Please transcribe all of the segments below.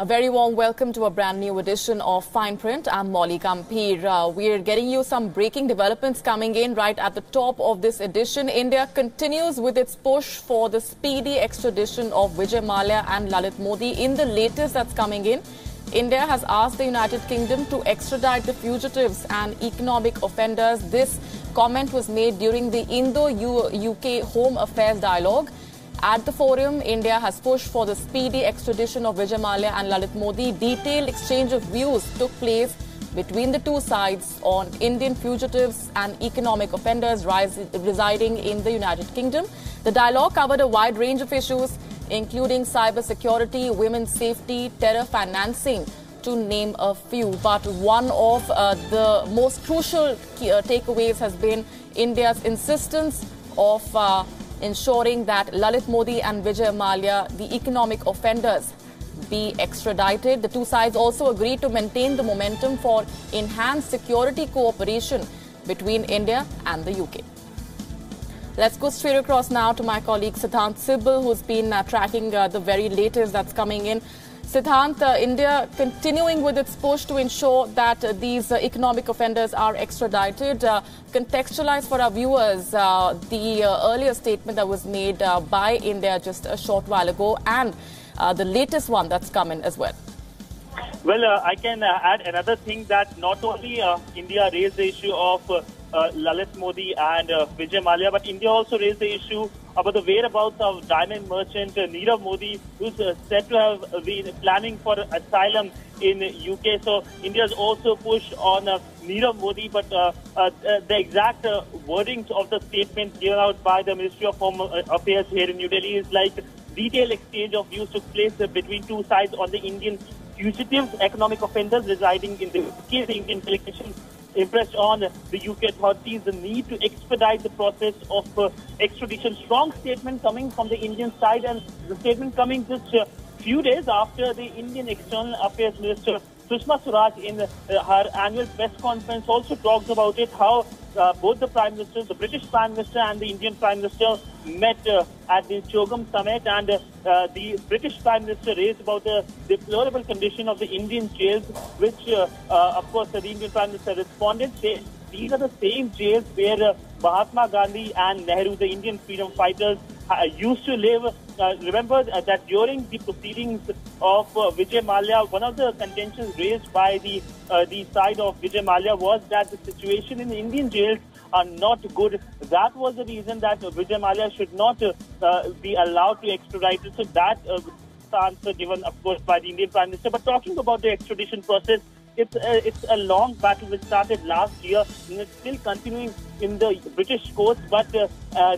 A very warm welcome to a brand new edition of Fine Print. I'm Molly Gambhir. We're getting you some breaking developments coming in right at the top of this edition. India continues with its push for the speedy extradition of Vijay Mallya and Lalit Modi. In the latest that's coming in, India has asked the United Kingdom to extradite the fugitives and economic offenders. This comment was made during the Indo-UK Home Affairs dialogue. At the forum, India has pushed for the speedy extradition of Vijay Mallya and Lalit Modi. Detailed exchange of views took place between the two sides on Indian fugitives and economic offenders residing in the United Kingdom. The dialogue covered a wide range of issues, including cyber security, women's safety, terror financing, to name a few. But one of the most crucial takeaways has been India's insistence of ensuring that Lalit Modi and Vijay Mallya, the economic offenders, be extradited. The two sides also agreed to maintain the momentum for enhanced security cooperation between India and the UK. Let's go straight across now to my colleague Siddhant Sibal, who's been tracking the very latest that's coming in. Siddhant, India continuing with its push to ensure that these economic offenders are extradited. Contextualize for our viewers the earlier statement that was made by India just a short while ago and the latest one that's come in as well. Well, I can add another thing that not only India raised the issue of Lalit Modi and Vijay Mallya, but India also raised the issue about the whereabouts of diamond merchant Nirav Modi, who's said to have been planning for asylum in UK. So India has also pushed on Nirav Modi, but the exact wordings of the statement given out by the Ministry of Home Affairs here in New Delhi is like detailed exchange of views took place between two sides on the Indian fugitives, economic offenders residing in the UK. The Indian delegation impressed on the UK authorities the need to expedite the process of extradition. Strong statement coming from the Indian side, and the statement coming just a few days after the Indian External Affairs Minister Sushma Swaraj in her annual press conference also talks about it, how both the Prime Minister, the British Prime Minister and the Indian Prime Minister met at the Chogam summit, and the British Prime Minister raised about the deplorable condition of the Indian jails, which of course the Indian Prime Minister responded, saying these are the same jails where Mahatma Gandhi and Nehru, the Indian freedom fighters, used to live. Remember that during the proceedings of Vijay Mallya, one of the contentions raised by the side of Vijay Mallya was that the situation in the Indian jails are not good. That was the reason that Vijay Mallya should not be allowed to extradite. So that the answer given, of course, by the Indian Prime Minister. But talking about the extradition process, it's a long battle which started last year and it's still continuing in the British courts, but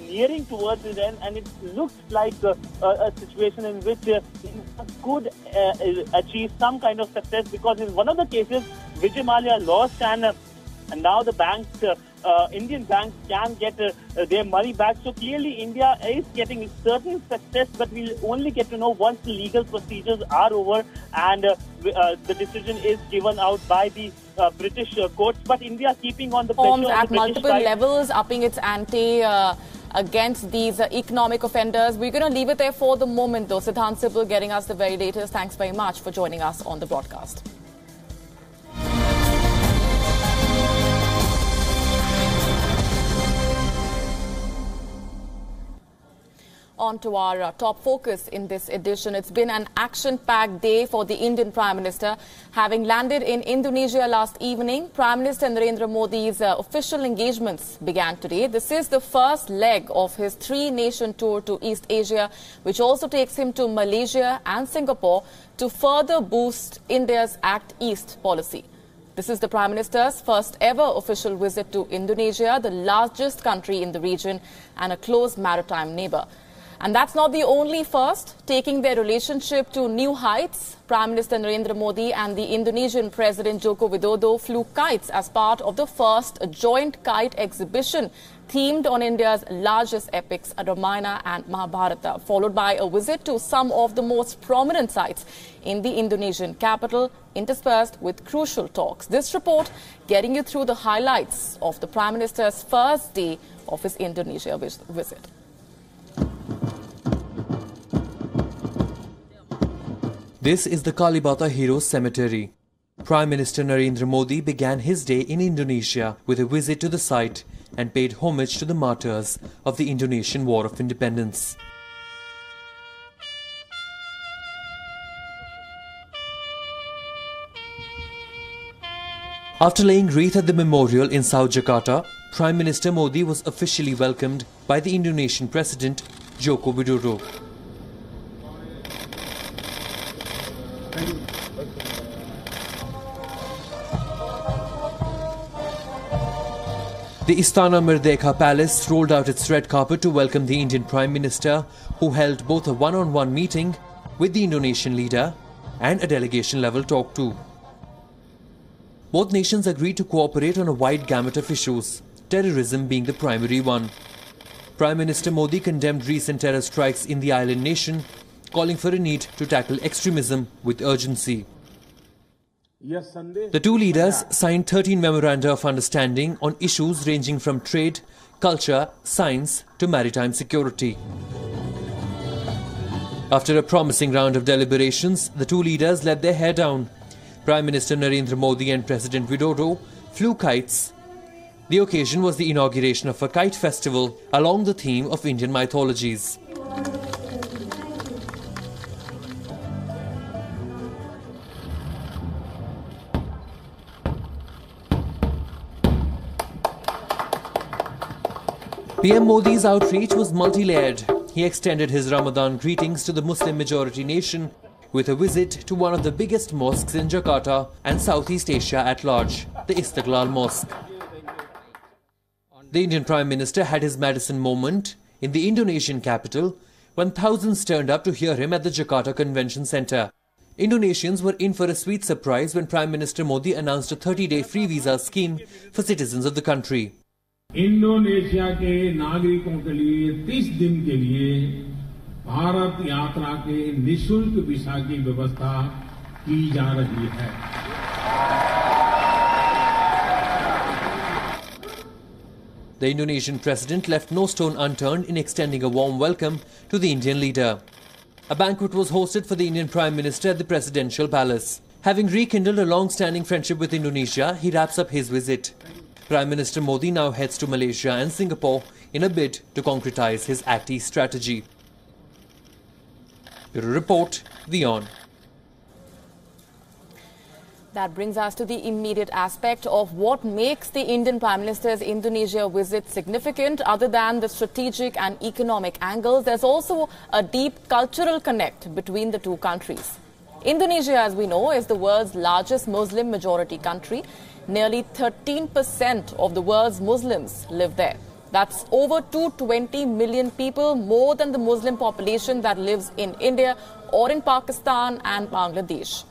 nearing towards the end, and it looks like a situation in which could achieve some kind of success, because in one of the cases Vijay Mallya lost, and now the banks, Indian banks, can get their money back. So clearly India is getting certain success, but we'll only get to know once the legal procedures are over and the decision is given out by the British courts. But India keeping on the pressure on at the British multiple side, levels, upping its ante against these economic offenders. We're going to leave it there for the moment, though. Siddhant Sibal getting us the very latest. Thanks very much for joining us on the broadcast. On to our top focus in this edition. It's been an action-packed day for the Indian Prime Minister. Having landed in Indonesia last evening, Prime Minister Narendra Modi's official engagements began today. This is the first leg of his three-nation tour to East Asia, which also takes him to Malaysia and Singapore to further boost India's Act East policy. This is the Prime Minister's first ever official visit to Indonesia, the largest country in the region and a close maritime neighbor. And that's not the only first. Taking their relationship to new heights, Prime Minister Narendra Modi and the Indonesian President Joko Widodo flew kites as part of the first joint kite exhibition themed on India's largest epics, Ramayana and Mahabharata, followed by a visit to some of the most prominent sites in the Indonesian capital, interspersed with crucial talks. This report getting you through the highlights of the Prime Minister's first day of his Indonesia visit. This is the Kalibata Heroes Cemetery. Prime Minister Narendra Modi began his day in Indonesia with a visit to the site and paid homage to the martyrs of the Indonesian War of Independence. After laying wreath at the memorial in South Jakarta, Prime Minister Modi was officially welcomed by the Indonesian President Joko Widodo. The Istana Merdeka Palace rolled out its red carpet to welcome the Indian Prime Minister, who held both a one-on-one meeting with the Indonesian leader and a delegation-level talk too. Both nations agreed to cooperate on a wide gamut of issues, terrorism being the primary one. Prime Minister Modi condemned recent terror strikes in the island nation, calling for a need to tackle extremism with urgency. The two leaders signed 13 memoranda of understanding on issues ranging from trade, culture, science to maritime security. After a promising round of deliberations, the two leaders let their hair down. Prime Minister Narendra Modi and President Widodo flew kites. The occasion was the inauguration of a kite festival along the theme of Indian mythologies. PM Modi's outreach was multi-layered. He extended his Ramadan greetings to the Muslim-majority nation with a visit to one of the biggest mosques in Jakarta and Southeast Asia at large, the Istiqlal Mosque. The Indian Prime Minister had his Madison moment in the Indonesian capital when thousands turned up to hear him at the Jakarta Convention Centre. Indonesians were in for a sweet surprise when Prime Minister Modi announced a 30-day free visa scheme for citizens of the country. Indonesia के नागरिकों के लिए 30 दिन के लिए भारत यात्रा के निःशुल्क वीजा की व्यवस्था की जा रही है। The Indonesian president left no stone unturned in extending a warm welcome to the Indian leader. A banquet was hosted for the Indian Prime Minister at the Presidential Palace. Having rekindled a long-standing friendship with Indonesia, he wraps up his visit. Prime Minister Modi now heads to Malaysia and Singapore in a bid to concretize his Act East strategy. Bureau Report, WION. That brings us to the immediate aspect of what makes the Indian Prime Minister's Indonesia visit significant. Other than the strategic and economic angles, there's also a deep cultural connect between the two countries. Indonesia, as we know, is the world's largest Muslim majority country. Nearly 13% of the world's Muslims live there. That's over 220 million people, more than the Muslim population that lives in India or in Pakistan and Bangladesh.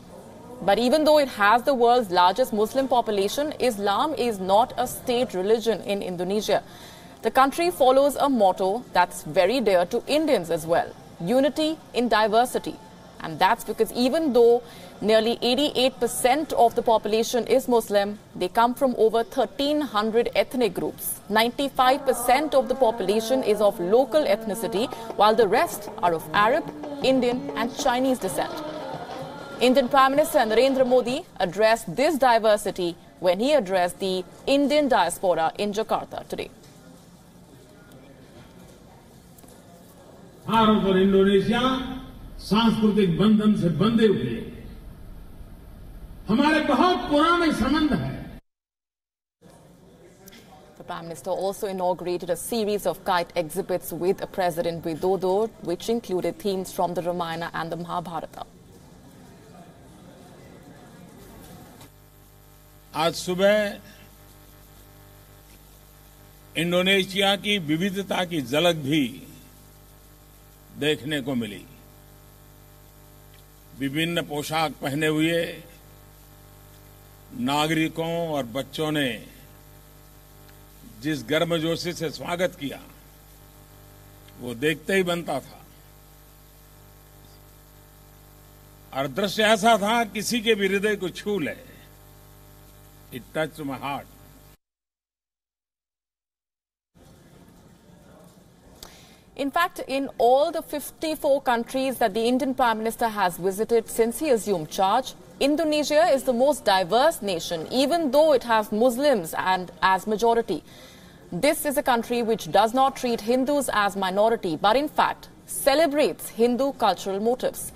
But even though it has the world's largest Muslim population, Islam is not a state religion in Indonesia. The country follows a motto that's very dear to Indians as well: unity in diversity. And that's because even though nearly 88% of the population is Muslim, they come from over 1,300 ethnic groups. 95% of the population is of local ethnicity, while the rest are of Arab, Indian and Chinese descent. Indian Prime Minister Narendra Modi addressed this diversity when he addressed the Indian diaspora in Jakarta today. Bharat और Indonesia सांस्कृतिक बंधन से बंधे हुए हमारे बहुत पुराने संबंध हैं। The Prime Minister also inaugurated a series of kite exhibits with President Widodo, which included themes from the Ramayana and the Mahabharata. आज सुबह इंडोनेशिया की विविधता की झलक भी देखने को मिली। विभिन्न पोशाक पहने हुए नागरिकों और बच्चों ने जिस गर्मजोशी से स्वागत किया, वो देखते ही बनता था। और दृश्य ऐसा था, किसी के भी हृदय को छू ले। It touched my heart. In fact, in all the 54 countries that the Indian Prime Minister has visited since he assumed charge, Indonesia is the most diverse nation, even though it has Muslims and as majority. This is a country which does not treat Hindus as minority, but in fact celebrates Hindu cultural motifs.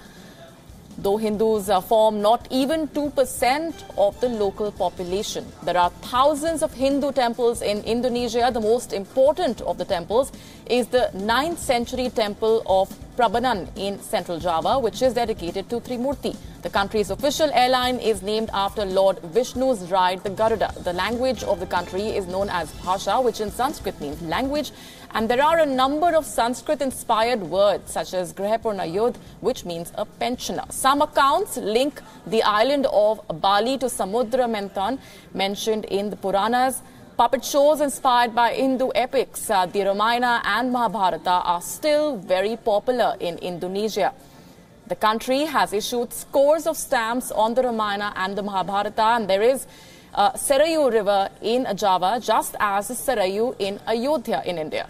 Though Hindus form not even 2% of the local population. There are thousands of Hindu temples in Indonesia. The most important of the temples is the 9th century temple of Prambanan in central Java, which is dedicated to Trimurti. The country's official airline is named after Lord Vishnu's ride, the Garuda. The language of the country is known as Bhasha, which in Sanskrit means language. And there are a number of Sanskrit-inspired words, such as Grihapurnayodh, which means a pensioner. Some accounts link the island of Bali to Samudra Manthan, mentioned in the Puranas. Puppet shows inspired by Hindu epics, the Ramayana and Mahabharata, are still very popular in Indonesia. The country has issued scores of stamps on the Ramayana and the Mahabharata, and there is Sarayu River in Java, just as Sarayu in Ayodhya in India.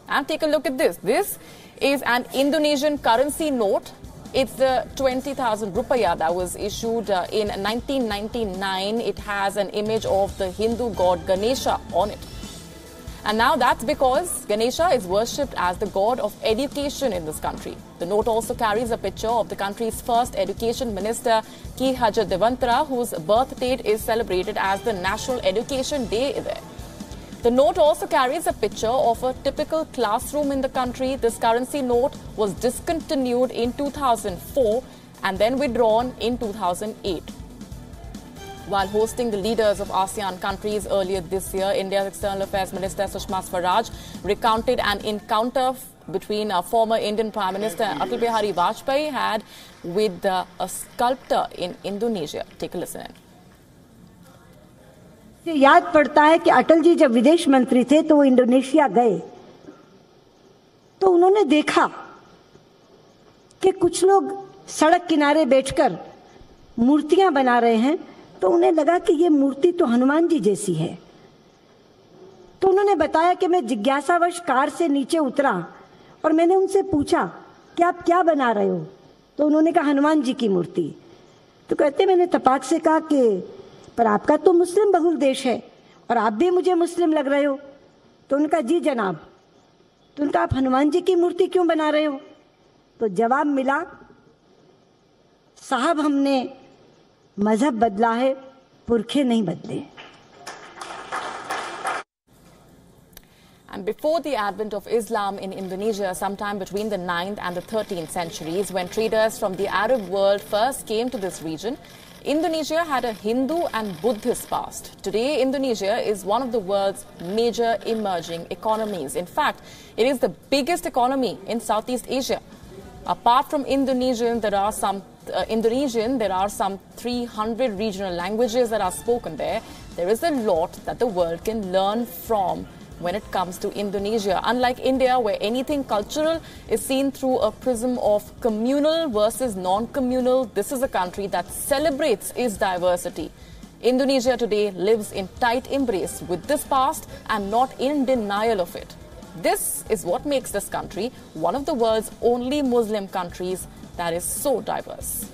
And take a look at this. This is an Indonesian currency note. It's the 20,000 rupiah that was issued in 1999. It has an image of the Hindu god Ganesha on it. And now that's because Ganesha is worshipped as the god of education in this country. The note also carries a picture of the country's first education minister, Ki Hajar Devantara, whose birth date is celebrated as the National Education Day there. The note also carries a picture of a typical classroom in the country. This currency note was discontinued in 2004 and then withdrawn in 2008. While hosting the leaders of ASEAN countries earlier this year, India's External Affairs Minister Sushma Swaraj recounted an encounter between former Indian Prime Minister Atal Bihari Vajpayee had with a sculptor in Indonesia. Take a listen in. याद पड़ता है कि अटल जी जब विदेश मंत्री थे तो वो इंडोनेशिया गए तो उन्होंने देखा कि कुछ लोग सड़क किनारे बैठकर मूर्तियां बना रहे हैं, तो उन्हें लगा कि ये मूर्ति तो हनुमान जी जैसी है। तो उन्होंने बताया कि मैं जिज्ञासावश कार से नीचे उतरा और मैंने उनसे पूछा कि आप क्या बना रहे हो, तो उन्होंने कहा हनुमान जी की मूर्ति। तो कहते मैंने तपाक से कहा कि पर आपका तो मुस्लिम बहुल देश है और आप भी मुझे मुस्लिम लग रहे हो। तो उनका जी जनाब। तो उनका आप हनुमान जी की मूर्ति क्यों बना रहे हो? तो जवाब मिला, साहब हमने मजहब बदला है, पुरखे नहीं बदले। And before the advent of Islam in Indonesia, sometime between the 9th and the 13th centuries, when traders from the Arab world first came to this region, Indonesia had a Hindu and Buddhist past. Today, Indonesia is one of the world's major emerging economies. In fact, it is the biggest economy in Southeast Asia. Apart from Indonesian, there are some 300 regional languages that are spoken there. There is a lot that the world can learn from when it comes to Indonesia. Unlike India, where anything cultural is seen through a prism of communal versus non-communal, this is a country that celebrates its diversity. Indonesia today lives in tight embrace with this past and not in denial of it. This is what makes this country one of the world's only Muslim countries that is so diverse.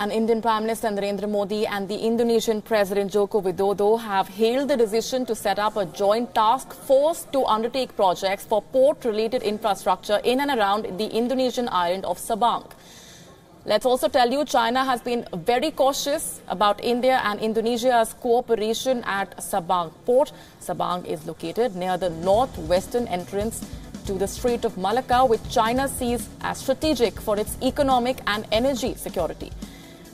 And Indian Prime Minister Narendra Modi and the Indonesian President Joko Widodo have hailed the decision to set up a joint task force to undertake projects for port-related infrastructure in and around the Indonesian island of Sabang. Let's also tell you, China has been very cautious about India and Indonesia's cooperation at Sabang port. Sabang is located near the northwestern entrance to the Strait of Malacca, which China sees as strategic for its economic and energy security.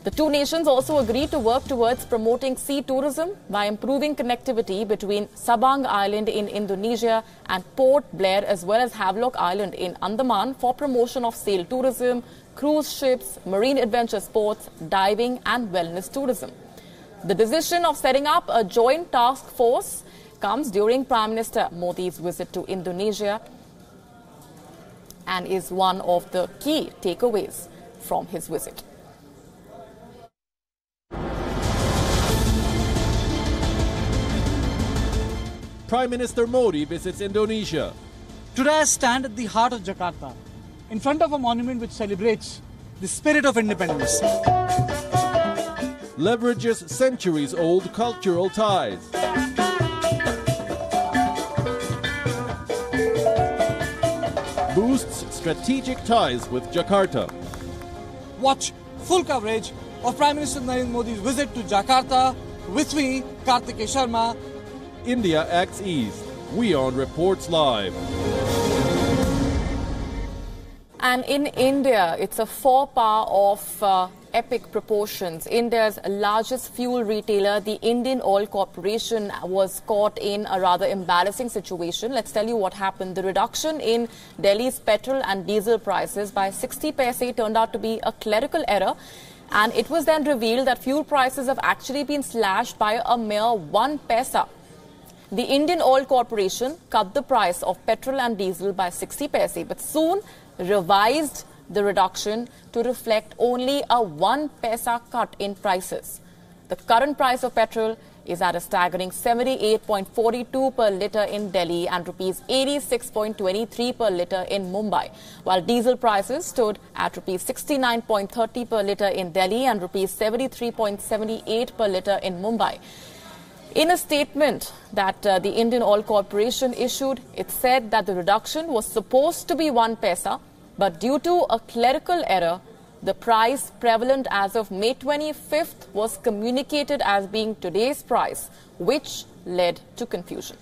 The two nations also agreed to work towards promoting sea tourism by improving connectivity between Sabang Island in Indonesia and Port Blair, as well as Havelock Island in Andaman, for promotion of sail tourism, cruise ships, marine adventure sports, diving and wellness tourism. The decision of setting up a joint task force comes during Prime Minister Modi's visit to Indonesia and is one of the key takeaways from his visit. Prime Minister Modi visits Indonesia. Today I stand at the heart of Jakarta, in front of a monument which celebrates the spirit of independence. Leverages centuries-old cultural ties. Boosts strategic ties with Jakarta. Watch full coverage of Prime Minister Lalit Modi's visit to Jakarta with me, Kartikeya Sharma. India acts ease. WION reports live. And in India, it's a faux pas of epic proportions. India's largest fuel retailer, the Indian Oil Corporation, was caught in a rather embarrassing situation. Let's tell you what happened. The reduction in Delhi's petrol and diesel prices by 60 paise turned out to be a clerical error. And it was then revealed that fuel prices have actually been slashed by a mere 1 paisa. The Indian Oil Corporation cut the price of petrol and diesel by 60 paise, but soon revised the reduction to reflect only a 1 paisa cut in prices. The current price of petrol is at a staggering 78.42 per litre in Delhi and rupees 86.23 per litre in Mumbai, while diesel prices stood at rupees 69.30 per litre in Delhi and rupees 73.78 per litre in Mumbai. In a statement that the Indian Oil Corporation issued, it said that the reduction was supposed to be 1 paisa, but due to a clerical error, the price prevalent as of May 25th was communicated as being today's price, which led to confusion.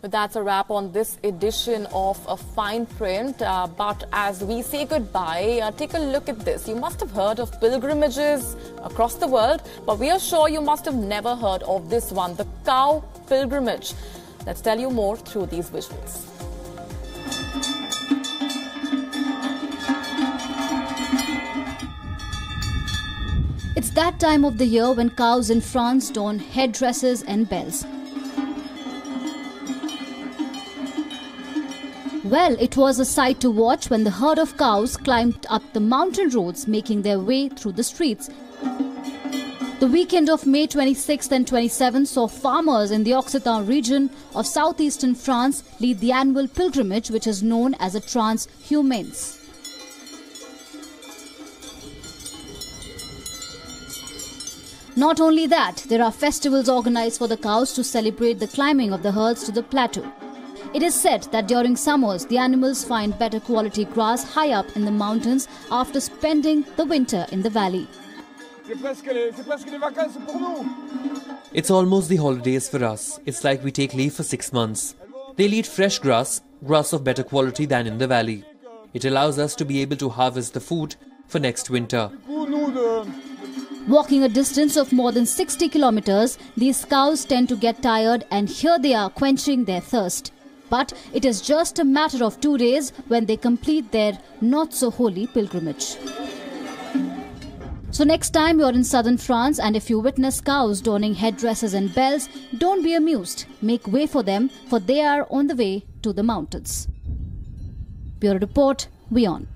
But that's a wrap on this edition of A Fine Print. But as we say goodbye, take a look at this. You must have heard of pilgrimages across the world, but we are sure you must have never heard of this one, the cow pilgrimage. Let's tell you more through these visuals. It's that time of the year when cows in France don headdresses and bells. Well, it was a sight to watch when the herd of cows climbed up the mountain roads, making their way through the streets. The weekend of May 26th and 27th saw farmers in the Occitan region of southeastern France lead the annual pilgrimage, which is known as a transhumance. Not only that, there are festivals organized for the cows to celebrate the climbing of the herds to the plateau. It is said that during summers, the animals find better quality grass high up in the mountains after spending the winter in the valley. It's almost the holidays for us. It's like we take leave for 6 months. They'll eat fresh grass of better quality than in the valley. It allows us to be able to harvest the food for next winter. Walking a distance of more than 60 kilometers, these cows tend to get tired, and here they are quenching their thirst. But it is just a matter of 2 days when they complete their not-so-holy pilgrimage. So next time you're in southern France and if you witness cows donning headdresses and bells, don't be amused. Make way for them, for they are on the way to the mountains. Bureau Report, WION.